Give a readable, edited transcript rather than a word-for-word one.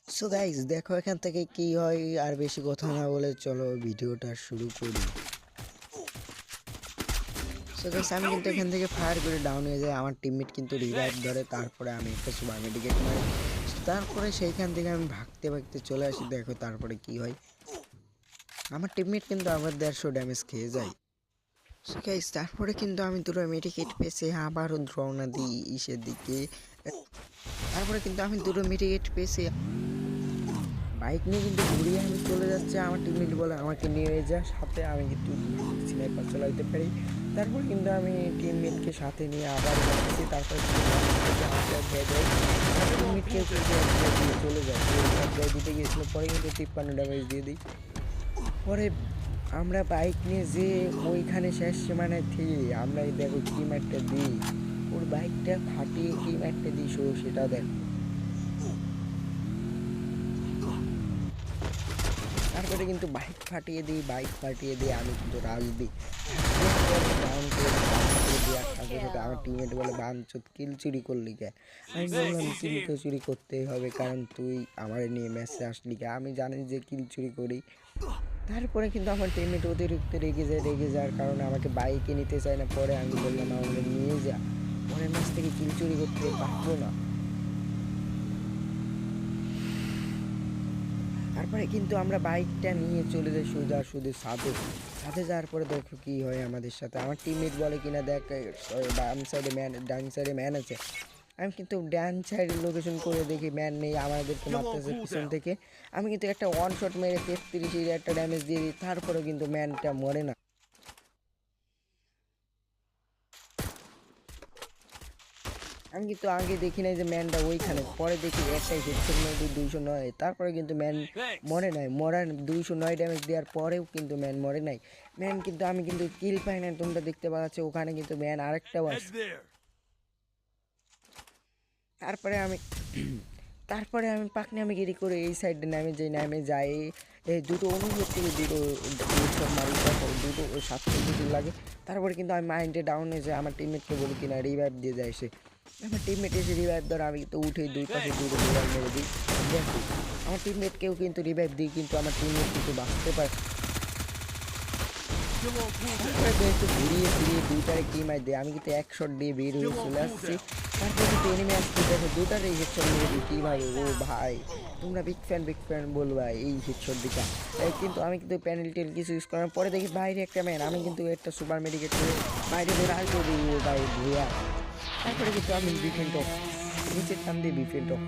So guys দেখো এখান থেকে কি হয়, আর বেশি কথা না বলে চলো ভিডিওটা শুরু করি। সো গাইস আমি কিন্তু এখান থেকে ফায়ার করে ডাউন হয়ে যায়, আমার টিমমেট কিন্তু রিভাইভ ধরে, তারপরে আমি একটা সুপার মেডিকেট মারি। তারপরে সেইখান থেকে আমি ভাগতে ভাগতে চলে আসি। দেখো তারপরে কি হয়, আমার টিমমেট কিন্তু আবার 150 ড্যামেজ খেয়ে যায়। সো গাইস তারপরে কিন্তু আমি দুটো মেডিকেট পেয়েছি, আবারও রওনা দিই ইসের দিকে। তারপরে কিন্তু আমি দুটো মেডিকেট পেয়েছি, বাইক নিয়ে কিন্তু ঘুরিয়ে আমি চলে যাচ্ছে। আমার টিমমেট বলে আমাকে নিয়ে যা সাথে, আমি কিন্তু স্নাইপার চালাইতে পারি। তারপর কিন্তু আমি টিমমেটকে সাথে নিয়ে আবার যাচ্ছি। তারপরে টিমমেটকে দিয়ে চলে যায়, দিতে গিয়েছিল। পরে কিন্তু 53 ড্যামেজ দিয়ে দিই। পরে আমরা বাইক নিয়ে যে ওইখানে শেষ সীমানায় থেকে আমরা দেখো কি ম্যাটটা দিই, ওর বাইকটা ফাটিয়ে কি ম্যাটটা দিই সেটা দেখ। তারপরে কিন্তু বাইক ফাটিয়ে দিই আমি কিন্তু রাজ দিই ডাউন করে দেওয়ার সাথে সাথে আমার টিমমেট বলে বাঞ্চত কিল চুরি করলি কে। আমি বললাম কিল তো চুরি করতেই হবে, কারণ তুই আমার নিয়ে ম্যাচে আসলি কে, আমি জানি যে কিল চুরি করি। তারপরে কিন্তু আমার টিমমেট অতিরিক্ত রেগে যাওয়ার কারণে আমাকে বাইকে নিতে চায় না। পরে আমি বললাম আমাকে নিয়ে যা, পরের ম্যাচ থেকে কিল চুরি করতে পারবো না। তারপরে কিন্তু আমরা বাইকটা নিয়ে চলে যাই শুধু ছাদে যাওয়ার পরে দেখো কি হয় আমাদের সাথে। আমার টিমমেট বলে কিনা দেখ ডান সাইডে ম্যান আছে। আমি কিন্তু ডান সাইডের লোকেশন করে দেখি ম্যান নেই, আমাদেরকে মারতেছে পিছন থেকে। আমি কিন্তু একটা ওয়ান শট মেরে 33 একটা ড্যামেজ দিয়ে দিই, তারপরেও কিন্তু ম্যানটা মরে না। আমি কিন্তু আগে দেখি নাই যে ম্যানটা ওইখানে, পরে দেখি একটাই হেডশট মেরে 209। তারপরে কিন্তু ম্যান মরে নাই, 209 ড্যামেজ দেওয়ার পরেও কিন্তু ম্যান মরে নাই। ম্যান কিন্তু আমি কিন্তু কিল পাই না, তোমরা দেখতে পাচ্ছ ওখানে কিন্তু ম্যান আরেকটাও আছে। তারপরে আমি তারপরে আমি পাকনি আমি গিরি করে এই সাইডে নামে যাই। এই দুটো অনুভূত থেকে দুটো মারি, দুটো 7 লাগে। তারপরে কিন্তু আমি মাইন্ডে ডাউন হয়ে যায়, আমার টিমমেটকে বলি কিনা রিভাইভ দিয়ে যায় সে। আমার টিমমেট এসে রিভাইভ ধরে, আমি তো উঠে দুই পাশে দুটো রিভাইভ মেরে দিই। দেখো আমার টিমমেটকেও কিন্তু রিভাইভ দিই, কিন্তু আমার টিমমেট কিন্তু বাঁচতে পারে। তারপরে একটু ঘুরিয়ে ফিরিয়ে দুইটারে কি মার দেয়, আমি কিন্তু এক শট দিয়ে বের হয়ে চলে আসছি। তারপরে কিন্তু এনিমি আসছে, দেখো দুটারে হেডশট মেরে দিই কীভাবে। ও ভাই তোমরা বিগ ফ্যান বলবা এই হেডশট দিকা। কিন্তু আমি কিন্তু প্যানেলটির কিছু ইউজ করার পরে দেখি বাইরে একটা ম্যান, আমি কিন্তু একটা সুপার মেডিকেট করে বাইরে ধরে আসবো দিই ও ভাই ভুয়া। তারপরে কিন্তু আমি বিফেন্ট অফ, নিচের টান দিয়ে বিফেন্ট অফ।